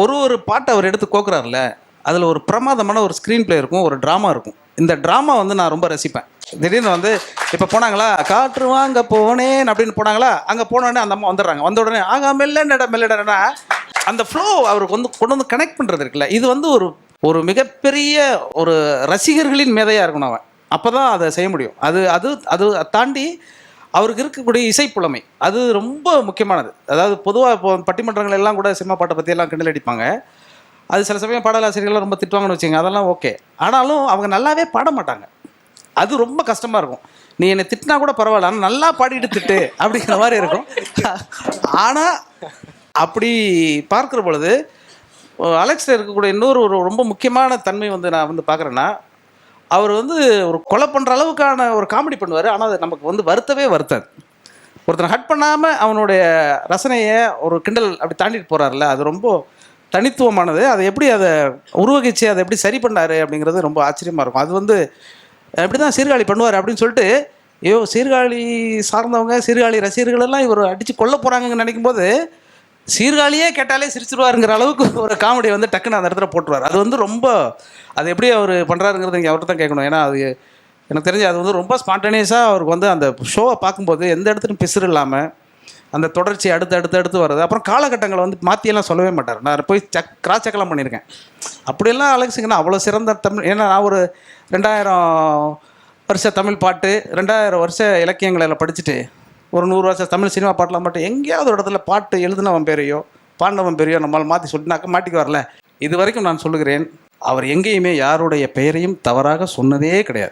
ஒரு பாட்டை அவர் எடுத்து கோக்குறாருல, அதில் ஒரு பிரமாதமான ஒரு ஸ்க்ரீன் பிளே இருக்கும், ஒரு ட்ராமா இருக்கும். இந்த ட்ராமா வந்து நான் ரொம்ப ரசிப்பேன். திடீர்னு வந்து இப்போ போனாங்களா, காற்று வாங்க போனேன் அப்படின்னு போனாங்களா, அங்கே போனோடனே அந்த அம்மா வந்துடுறாங்க. வந்த உடனே ஆகா மெல்லடா மெல்லடனா அந்த ஃப்ளோ அவருக்கு வந்து கொண்டு வந்து கனெக்ட் பண்ணுறது இருக்குல்ல, இது வந்து ஒரு ஒரு மிகப்பெரிய ஒரு ரசிகர்களின் மேதையாக இருக்கணும் அவன். அப்போ தான் அதை செய்ய முடியும். அது அது அது தாண்டி அவருக்கு இருக்கக்கூடிய இசைப்புலமை அது ரொம்ப முக்கியமானது. அதாவது பொதுவாக இப்போ பட்டிமன்றங்கள் எல்லாம் கூட சினிமா பாட்டை பற்றியெல்லாம் கிண்டல் அடிப்பாங்க. அது சில சமயம் பாடலாசிரியர்கள்லாம் ரொம்ப திட்டுவாங்கன்னு வச்சுங்க, அதெல்லாம் ஓகே. ஆனாலும் அவங்க நல்லாவே பாட மாட்டாங்க. அது ரொம்ப கஷ்டமாக இருக்கும். நீ என்னை திட்டினா கூட பரவாயில்ல, ஆனால் நல்லா பாடிட்டு திட்டு அப்படிங்கிற மாதிரி இருக்கும். ஆனால் அப்படி பார்க்குற பொழுது அலெக்ஸில் இருக்கக்கூடிய இன்னொரு ஒரு ரொம்ப முக்கியமான தன்மை வந்து நான் வந்து பார்க்குறேன்னா, அவர் வந்து ஒரு கொலை பண்ணுற அளவுக்கான ஒரு காமெடி பண்ணுவார். ஆனால் அது நமக்கு வந்து வருத்தவே வருத்தாது. ஒருத்தனை ஹட் பண்ணாமல் அவனுடைய ரசனையை ஒரு கிண்டல் அப்படி தாண்டிட்டு போகிறார்ல, அது ரொம்ப தனித்துவமானது. அதை எப்படி அதை உருவகிச்சு அதை எப்படி சரி பண்ணார் அப்படிங்கிறது ரொம்ப ஆச்சரியமாக இருக்கும். அது வந்து எப்படி தான் சீர்காழி பண்ணுவார் அப்படின்னு சொல்லிட்டு, ஐயோ சீர்காழி சார்ந்தவங்க சீர்காழி ரசிகர்களெல்லாம் இவர் அடித்து கொல்ல போகிறாங்கன்னு நினைக்கும் போது, சீர்காழியே கேட்டாலே சிரிச்சிருவாருங்கிற அளவுக்கு ஒரு காமெடி வந்து டக்குன்னு அந்த இடத்துல போட்டுருவார். அது வந்து ரொம்ப அது எப்படி அவர் பண்ணுறாருங்கிறது நீங்கள் அவர்கிட்ட தான் கேட்கணும். ஏன்னா அது எனக்கு தெரிஞ்சு அது வந்து ரொம்ப ஸ்பான்டேனியஸாக அவருக்கு வந்து அந்த ஷோவை பார்க்கும்போது எந்த இடத்துலையும் பிசுறு இல்லாமல் அந்த தொடர்ச்சி அடுத்து வருது. அப்புறம் காலகட்டங்களை வந்து மாற்றியெல்லாம் சொல்லவே மாட்டார். நான் போய் கிராஸ் செக்லாம் பண்ணியிருக்கேன். அப்படியெல்லாம் அலெக்ஸுங்கன்னா அவ்வளோ சிறந்த தமிழ். ஏன்னா நான் ஒரு 2000 வருஷ தமிழ் பாட்டு, 2000 வருஷ இலக்கியங்களை எல்லாம் படிச்சுட்டு ஒரு 100 வருஷம் தமிழ் சினிமா பாட்டெலாம் மட்டும் எங்கேயாவது ஒரு இடத்துல பாட்டு எழுதுனவன் பேரையோ பாண்டவன் பேரையோ நம்மளால் மாற்றி சொல்லினாக்க மாட்டிக்கு வரல. இது வரைக்கும் நான் சொல்லுகிறேன், அவர் எங்கேயுமே யாருடைய பெயரையும் தவறாக சொன்னதே கிடையாது.